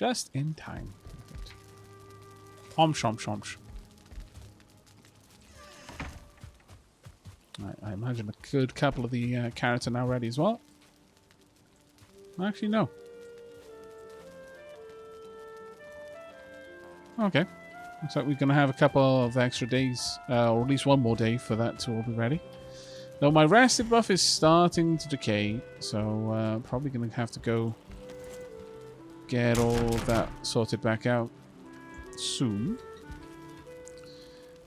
Just in time. Perfect. Om shom shom. I imagine a good couple of the carrots are now ready as well. Actually, no. Okay. Looks like we're going to have a couple of extra days, or at least one more day for that to all be ready. Though my rested buff is starting to decay, so probably going to have to go get all of that sorted back out soon.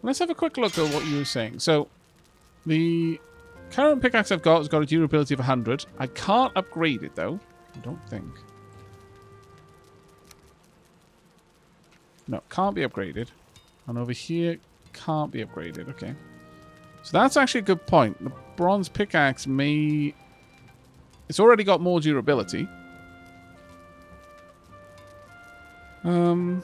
Let's have a quick look at what you were saying. So, the current pickaxe I've got has got a durability of 100. I can't upgrade it, though. I don't think. No, can't be upgraded. And over here, can't be upgraded. Okay. So that's actually a good point. The bronze pickaxe may... It's already got more durability. And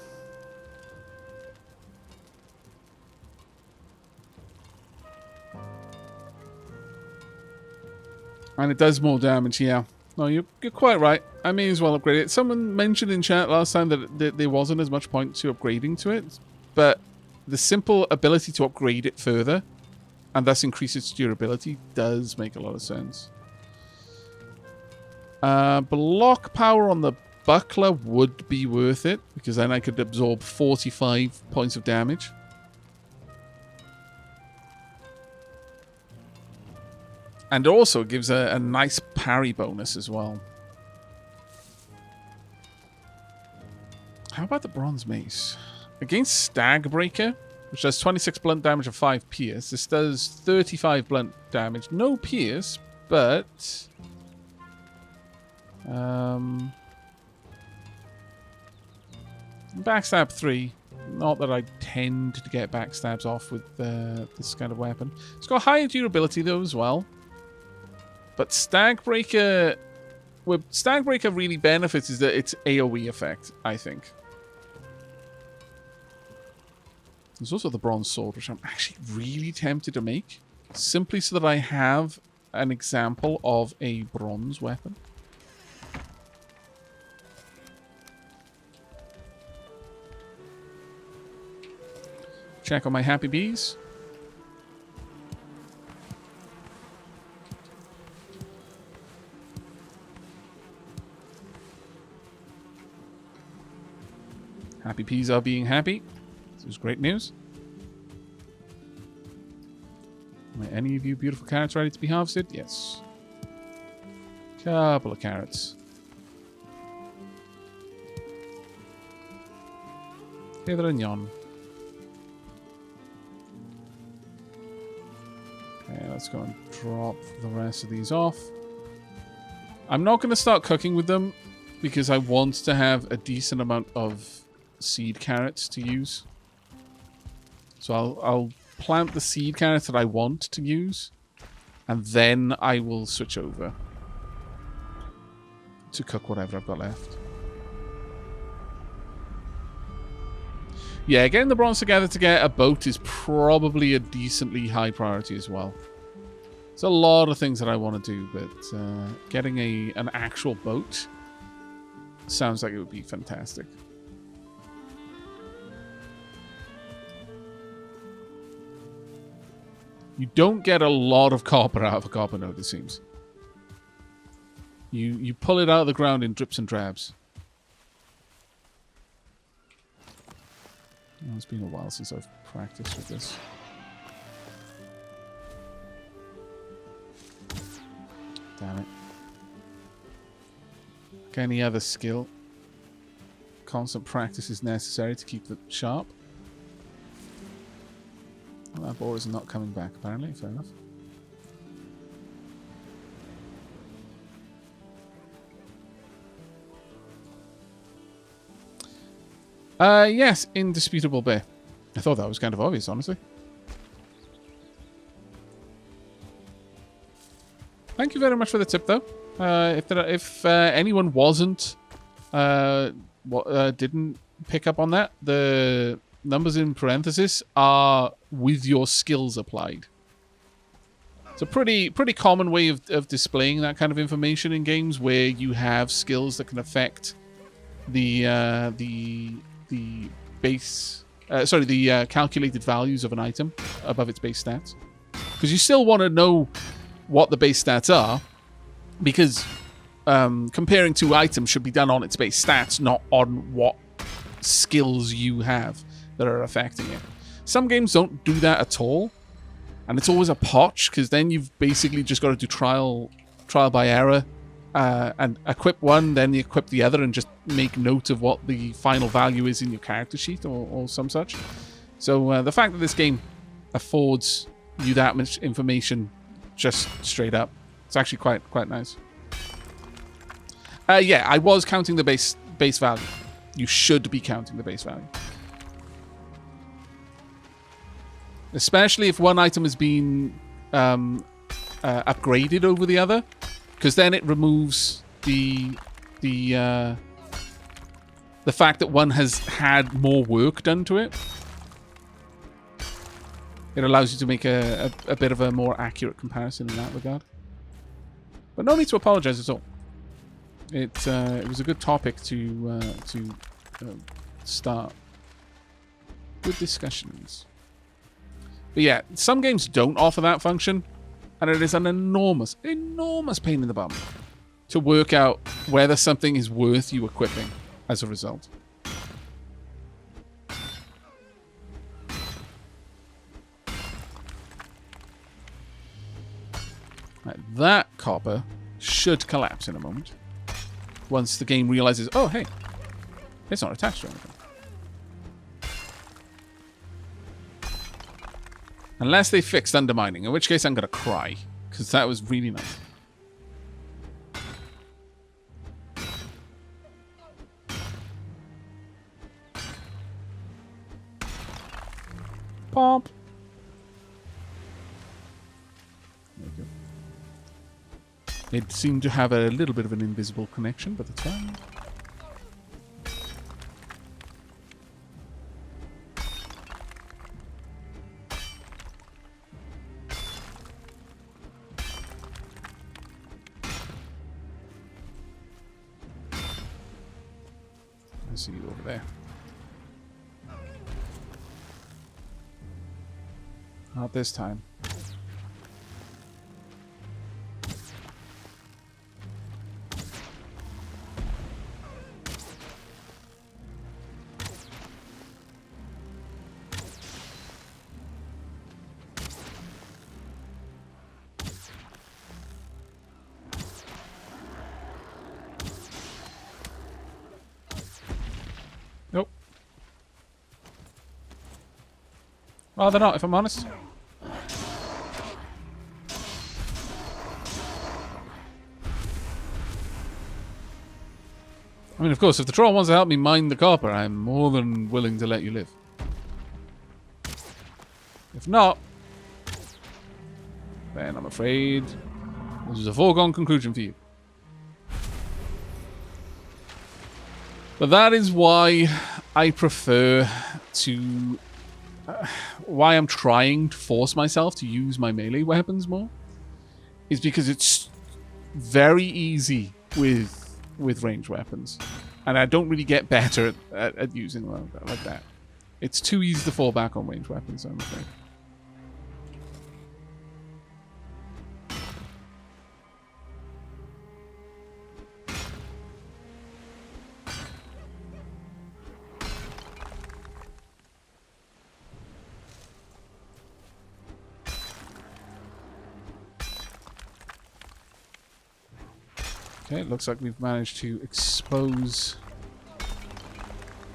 it does more damage, yeah. No, you're quite right. I may as well upgrade it. Someone mentioned in chat last time that there wasn't as much point to upgrading to it, but the simple ability to upgrade it further and thus increase its durability does make a lot of sense. Block power on the buckler would be worth it, because then I could absorb 45 points of damage. And also gives a nice parry bonus as well. How about the bronze mace? Against Stagbreaker, which does 26 blunt damage and 5 pierce. This does 35 blunt damage. No pierce, but... backstab 3. Not that I tend to get backstabs off with this kind of weapon. It's got higher durability though as well. But Stagbreaker... Where Stagbreaker really benefits is that it's AoE effect, I think. There's also the bronze sword, which I'm actually really tempted to make. Simply so that I have an example of a bronze weapon. Check on my happy bees. Happy peas are being happy. This is great news. Are any of you beautiful carrots ready to be harvested? Yes. Couple of carrots. Hither and yon. Okay, let's go and drop the rest of these off. I'm not going to start cooking with them because I want to have a decent amount of seed carrots to use. So I'll plant the seed carrots that I want to use, and then I will switch over to cook whatever I've got left. Yeah, getting the bronze together to get a boat is probably a decently high priority as well. There's a lot of things that I want to do, but getting an actual boat sounds like it would be fantastic. You don't get a lot of copper out of a copper node, it seems. You pull it out of the ground in drips and drabs. Oh, it's been a while since I've practiced with this. Damn it. Like any other skill, constant practice is necessary to keep it sharp. Well, that boar is not coming back, apparently. Fair enough. Yes, indisputable bear. I thought that was kind of obvious, honestly. Thank you very much for the tip, though. If anyone didn't pick up on that, the numbers in parenthesis are with your skills applied. It's a pretty common way of displaying that kind of information in games where you have skills that can affect the base, the calculated values of an item above its base stats, because you still want to know what the base stats are, because comparing two items should be done on its base stats, not on what skills you have that are affecting it. Some games don't do that at all, and it's always a potch, because then you've basically just got to do trial by error, and equip one, then you equip the other, and just make note of what the final value is in your character sheet or some such. So the fact that this game affords you that much information just straight up, it's actually quite nice. Yeah, I was counting the base value. You should be counting the base value. Especially if one item has been upgraded over the other, because then it removes the fact that one has had more work done to it. It allows you to make a bit of a more accurate comparison in that regard. But no need to apologize at all. It was a good topic to start good discussions. But yeah, some games don't offer that function, and it is an enormous pain in the bum to work out whether something is worth you equipping as a result. Right, that copper should collapse in a moment, once the game realizes, oh hey, it's not attached to anything. Unless they fixed undermining, in which case I'm going to cry, because that was really nice. Pop. There we go. It seemed to have a little bit of an invisible connection, but that's fine. I see you over there. Not this time. Nope. Oh, they're not, if I'm honest. I mean, of course, if the troll wants to help me mine the copper, I'm more than willing to let you live. If not, then I'm afraid this is a foregone conclusion for you. But that is why I prefer to... why I'm trying to force myself to use my melee weapons more. Is because it's very easy with ranged weapons. And I don't really get better at using them like that. It's too easy to fall back on ranged weapons, I'm afraid. Okay, it looks like we've managed to expose a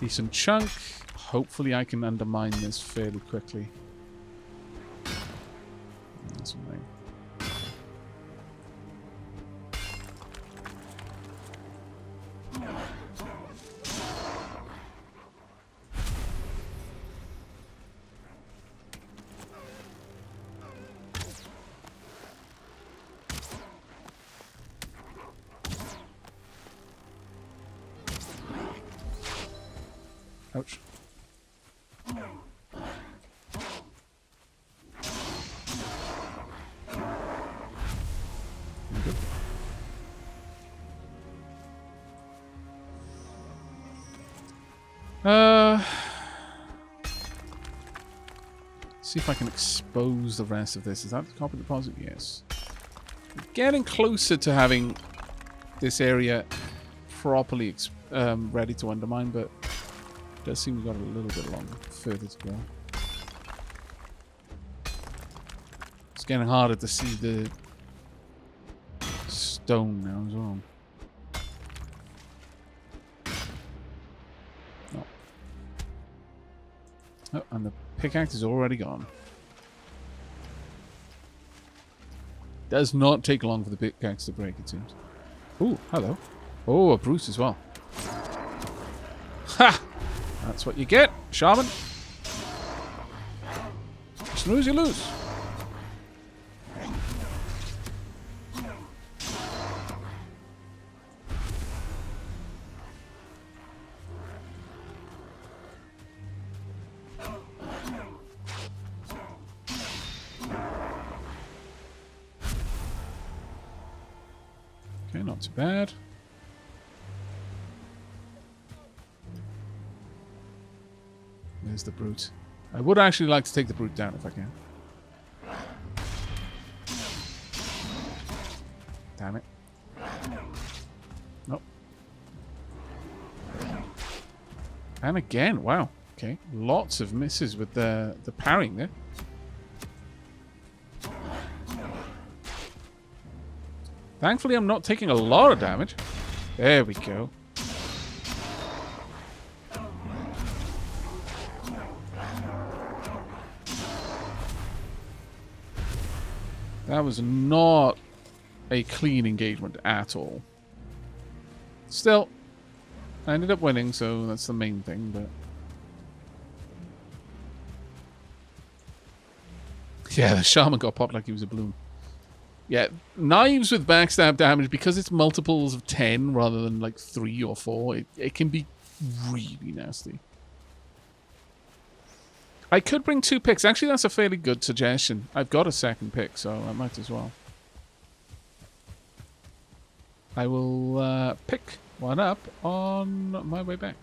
decent chunk. Hopefully I can undermine this fairly quickly. That's annoying. Ouch. See if I can expose the rest of this. Is that the copper deposit? Yes. We're getting closer to having this area properly ready to undermine, but it does seem we've got a little bit further to go. It's getting harder to see the stone now as well. Oh, and the pickaxe is already gone. Does not take long for the pickaxe to break, it seems. Ooh, hello. Oh, a Bruce as well. Ha! That's what you get, shaman. Snooze, you lose. Okay, not too bad. There's the brute. I would actually like to take the brute down if I can. Damn it. Nope. And again, wow. Okay, lots of misses with the parrying there. Thankfully, I'm not taking a lot of damage. There we go. That was not a clean engagement at all. Still, I ended up winning, so that's the main thing, but... Yeah, the shaman got popped like he was a balloon. Yeah, knives with backstab damage, because it's multiples of 10 rather than like 3 or 4, it can be really nasty. I could bring 2 picks. Actually, that's a fairly good suggestion. I've got a second pick, so I might as well. I will pick one up on my way back.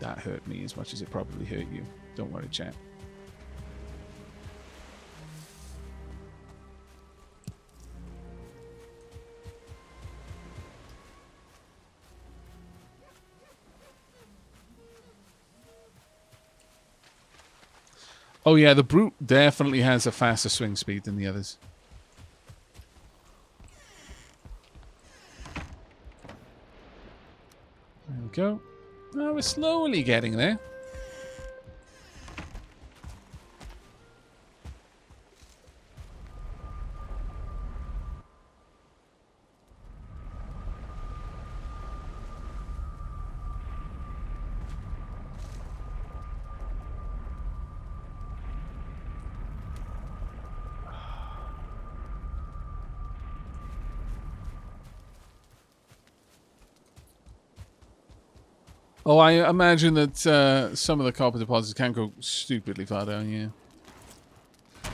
That hurt me as much as it probably hurt you. Don't worry, chat. Oh yeah, the brute definitely has a faster swing speed than the others. There we go. Oh, we're slowly getting there. Oh, I imagine that some of the copper deposits can go stupidly far down, yeah.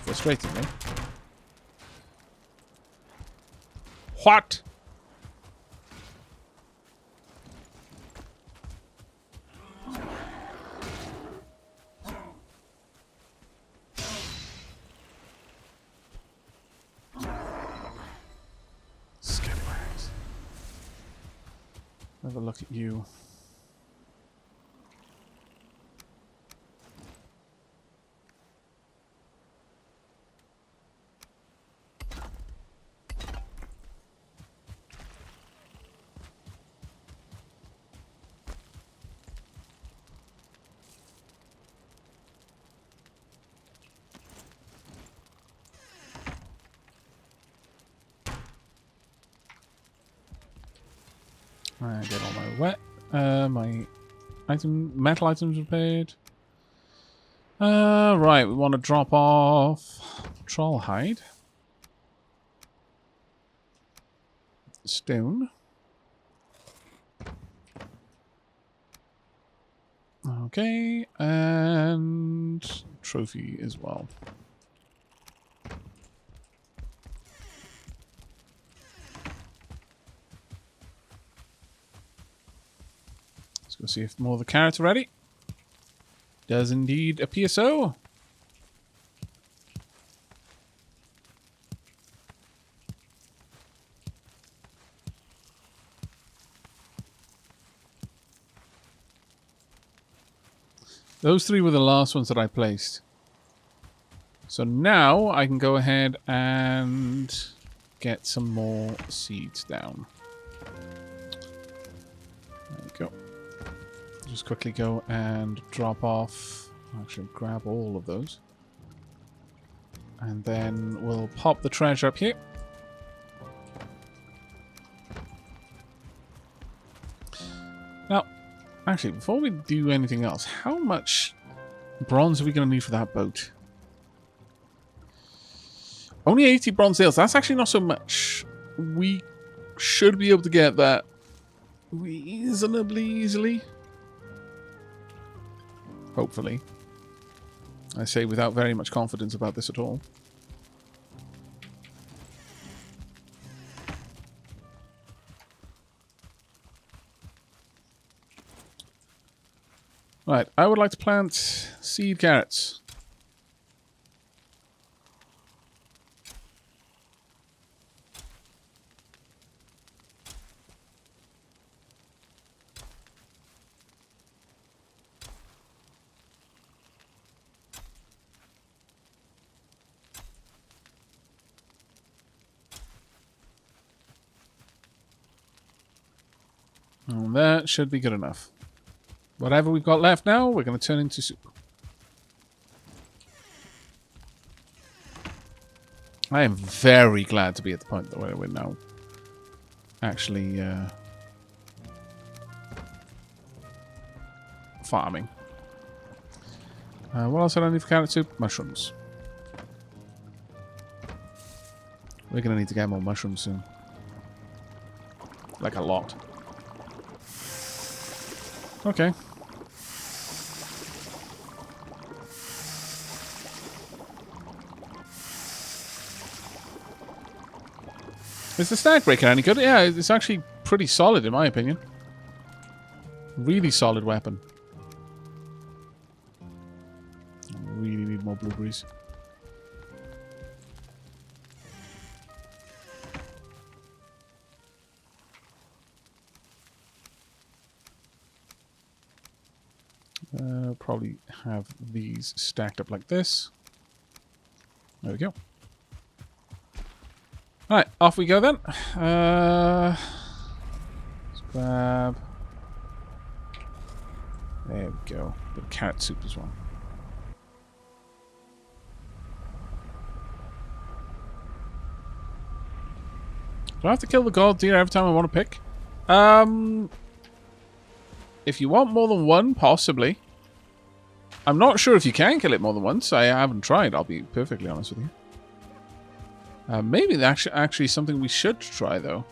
Frustrating, eh? What? Scallywags. Have a look at you. I get all my metal items repaired. Right, we want to drop off troll hide, stone. Okay, and trophy as well. go see if more of the carrots are ready. Does indeed appear so. Those 3 were the last ones that I placed. So now I can go ahead and get some more seeds down. There we go. Just quickly go and drop off. Actually, grab all of those. And then we'll pop the treasure up here. Now, actually, before we do anything else, how much bronze are we going to need for that boat? Only 80 bronze nails. That's actually not so much. We should be able to get that reasonably easily. Hopefully. I say without very much confidence about this at all. Right, I would like to plant seed carrots. And that should be good enough. Whatever we've got left now, we're going to turn into soup. I am very glad to be at the point where we're now actually farming. What else did I need for carrot soup? Mushrooms. We're going to need to get more mushrooms soon. Like a lot. Okay. Is the stag breaker any good? Yeah, it's actually pretty solid in my opinion. Really solid weapon. I really need more blueberries. Probably have these stacked up like this. There we go. Alright, off we go then. Let's grab... There we go. Bit of carrot soup as well. Do I have to kill the gold deer every time I want to pick? If you want more than one, possibly. I'm not sure if you can kill it more than once. I haven't tried, I'll be perfectly honest with you. Maybe that's actually something we should try, though.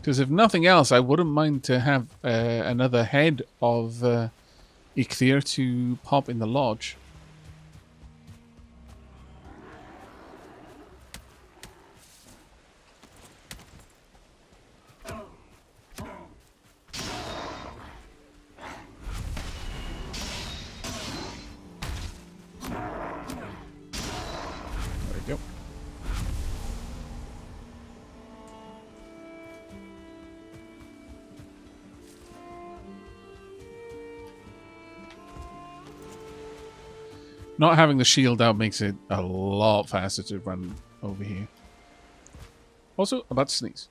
Because if nothing else, I wouldn't mind to have another head of Ichthir to pop in the lodge. Not having the shield out makes it a lot faster to run over here. Also, about to sneeze.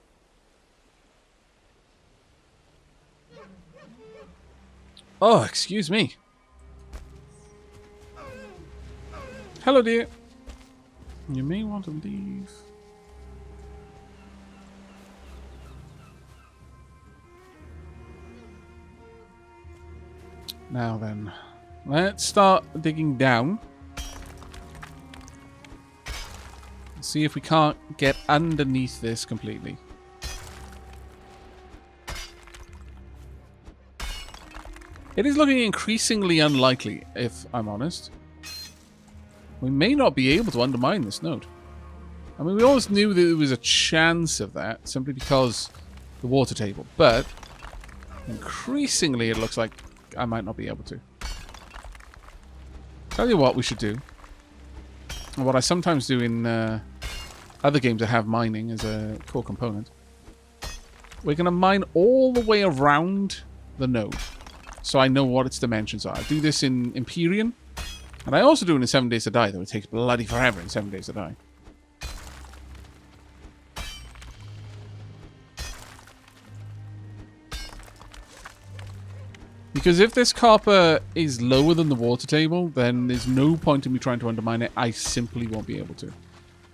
Oh, excuse me. Hello, dear. You may want to leave. Now then. Let's start digging down. See if we can't get underneath this completely. It is looking increasingly unlikely, if I'm honest. We may not be able to undermine this node. I mean, we always knew that there was a chance of that, simply because the water table. But increasingly, it looks like I might not be able to. Tell you what we should do. And what I sometimes do in other games that have mining as a core component. We're going to mine all the way around the node. So I know what its dimensions are. I do this in Empyrean. And I also do it in 7 Days to Die, though. It takes bloody forever in 7 Days to Die. Because if this copper is lower than the water table, then there's no point in me trying to undermine it. I simply won't be able to.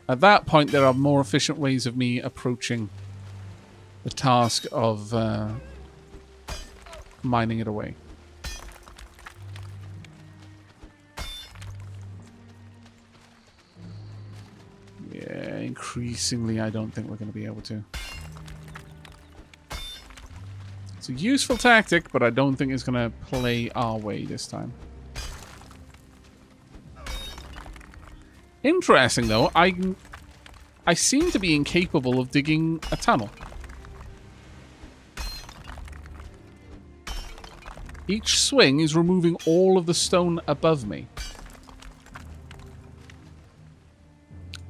At that point, there are more efficient ways of me approaching the task of mining it away. Yeah, increasingly, I don't think we're going to be able to. It's a useful tactic, but I don't think it's going to play our way this time. Interesting, though. I seem to be incapable of digging a tunnel. Each swing is removing all of the stone above me.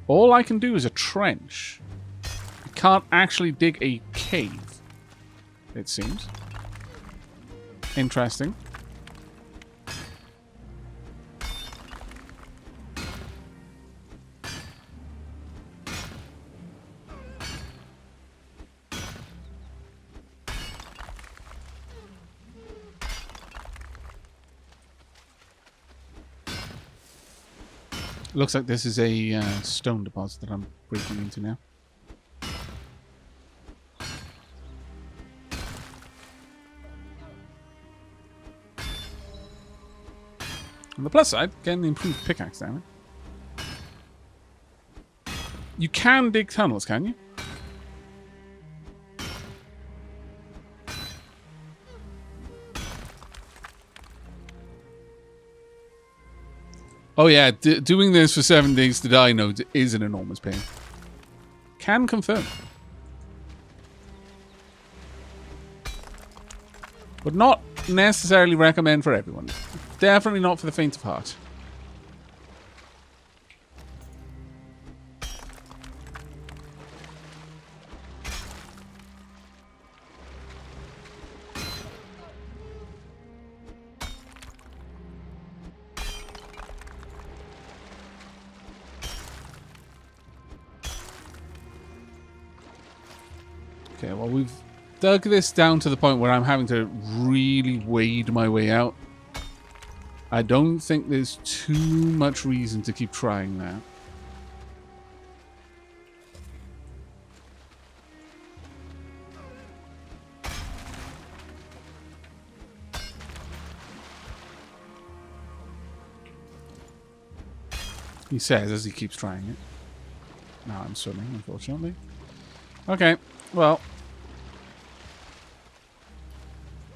All I can do is a trench. I can't actually dig a cave, it seems. Interesting. Looks like this is a stone deposit that I'm breaking into now. On the plus side, get an improved pickaxe damage. You can dig tunnels, can you? Oh yeah, doing this for 7 Days to Die nodes is an enormous pain. Can confirm. But not necessarily recommend for everyone. Definitely not for the faint of heart. Okay, well, we've dug this down to the point where I'm having to really wade my way out. I don't think there's too much reason to keep trying that. He says as he keeps trying it. Now I'm swimming, unfortunately. Okay, well.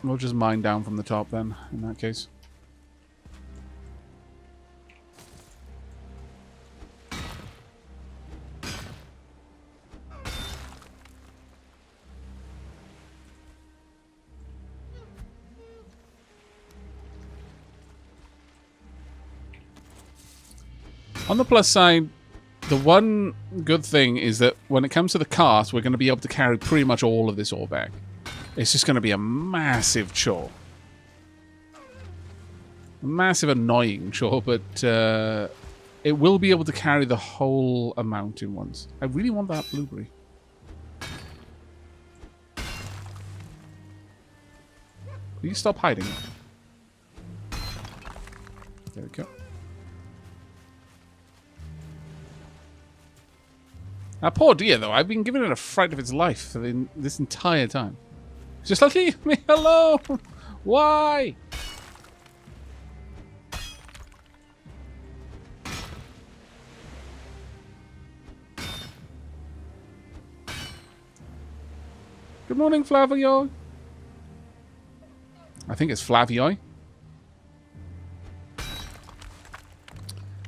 We'll just mine down from the top then, in that case. On the plus side, the one good thing is that when it comes to the cart, we're going to be able to carry pretty much all of this ore back. It's just going to be a massive chore. A massive annoying chore, but it will be able to carry the whole amount in once. I really want that blueberry. Will you stop hiding? There we go. That poor deer, though, I've been giving it a fright of its life for this entire time. Just leave me alone! Why? Good morning, Flavioi. I think it's Flavioi.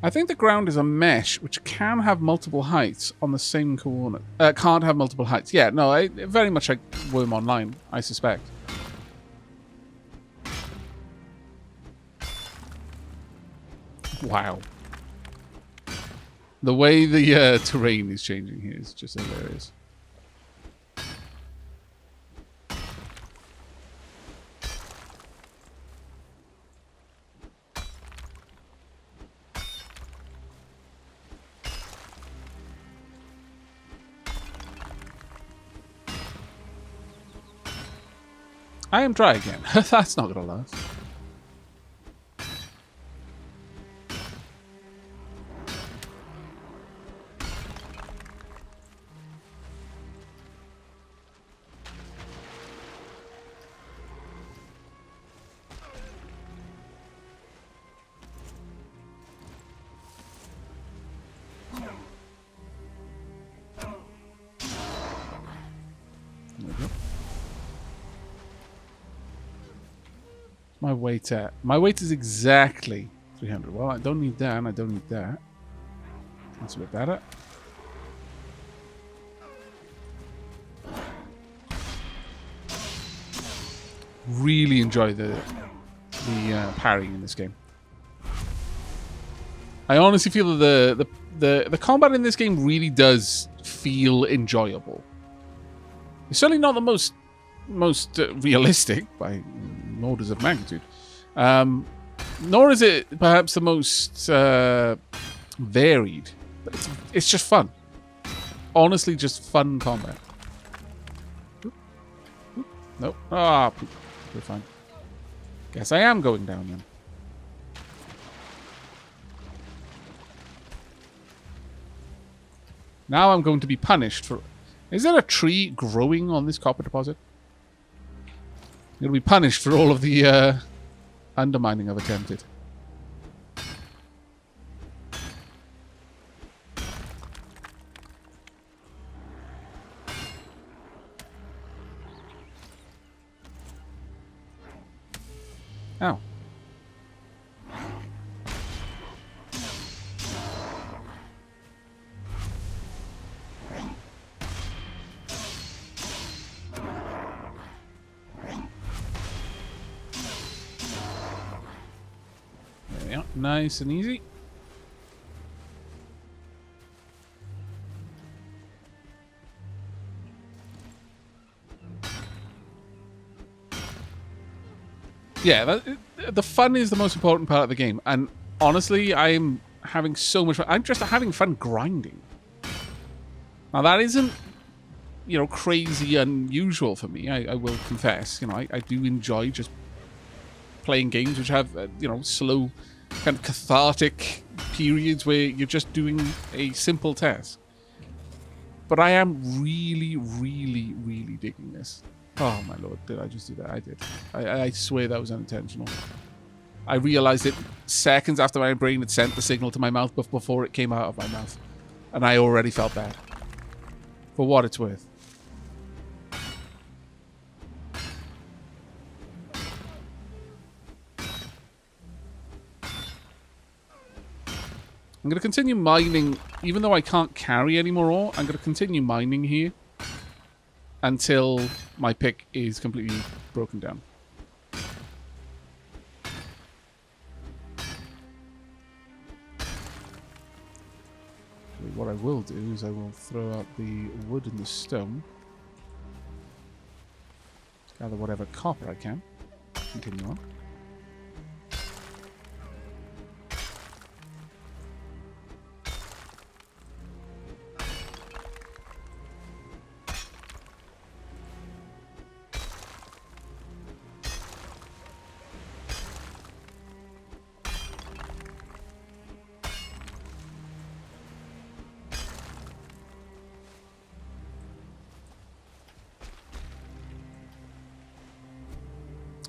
I think the ground is a mesh which can have multiple heights on the same coordinate. Can't have multiple heights. Yeah, no, very much like Worm Online, I suspect. Wow. The way the terrain is changing here is just hilarious. I am dry again. That's not going to last. My weight at? My weight is exactly 300. Well, I don't need that, and I don't need that. That's a bit better. Really enjoy the parrying in this game. I honestly feel that the combat in this game really does feel enjoyable. It's certainly not the most realistic by orders of magnitude, nor is it perhaps the most varied, but it's just fun. Honestly, just fun combat. Nope. Ah, we're fine. Guess I am going down then. Now I'm going to be punished for... Is there a tree growing on this copper deposit? I'm going to be punished for all of the undermining I've attempted. Ow. There we are. Nice and easy. Yeah, the fun is the most important part of the game. And honestly, I'm having so much fun. I'm just having fun grinding. Now, that isn't, you know, crazy unusual for me, I will confess. You know, I do enjoy just playing games which have, you know, slow, kind of cathartic periods where you're just doing a simple task. But I am really, really, really digging this. Oh my lord, did I just do that? I did. I swear that was unintentional. I realized it seconds after my brain had sent the signal to my mouth before it came out of my mouth. And I already felt bad. For what it's worth. I'm going to continue mining, even though I can't carry any more ore, I'm going to continue mining here until my pick is completely broken down. What I will do is I will throw out the wood and the stone. Gather whatever copper I can. Continue on.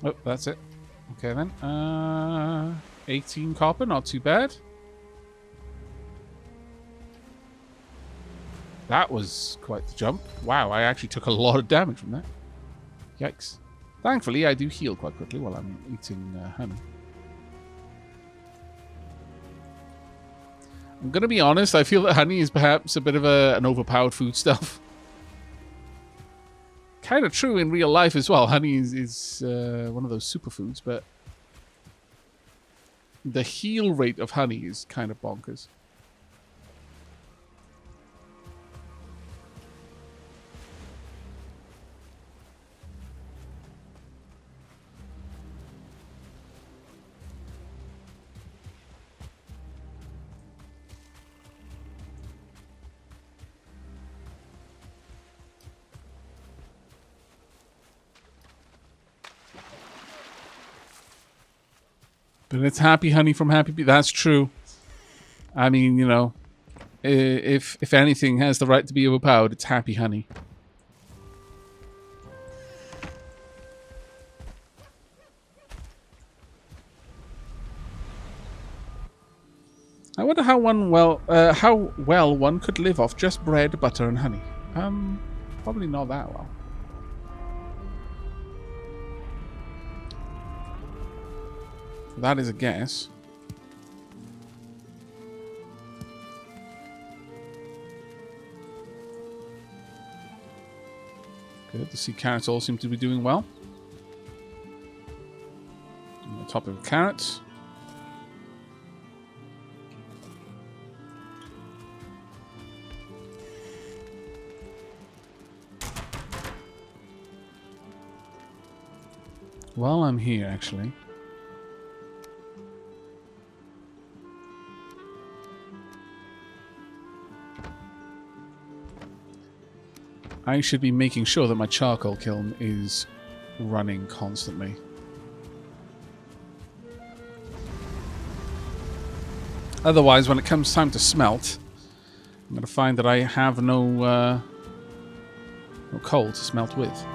Oh, that's it. Okay then. 18 copper, not too bad. That was quite the jump. Wow, I actually took a lot of damage from that. Yikes. Thankfully, I do heal quite quickly while I'm eating honey. I'm going to be honest, I feel that honey is perhaps a bit of an overpowered foodstuff. Kind of true in real life as well. Honey is one of those superfoods, but the heal rate of honey is kind of bonkers. But it's happy honey from happy bee. That's true. I mean, you know, if anything has the right to be overpowered, it's happy honey. I wonder how well one could live off just bread, butter, and honey. Probably not that well. That is a guess. Good. The sea carrots all seem to be doing well. On the top of the carrots. While I'm here, actually. I should be making sure that my charcoal kiln is running constantly. Otherwise, when it comes time to smelt, I'm going to find that I have no coal to smelt with.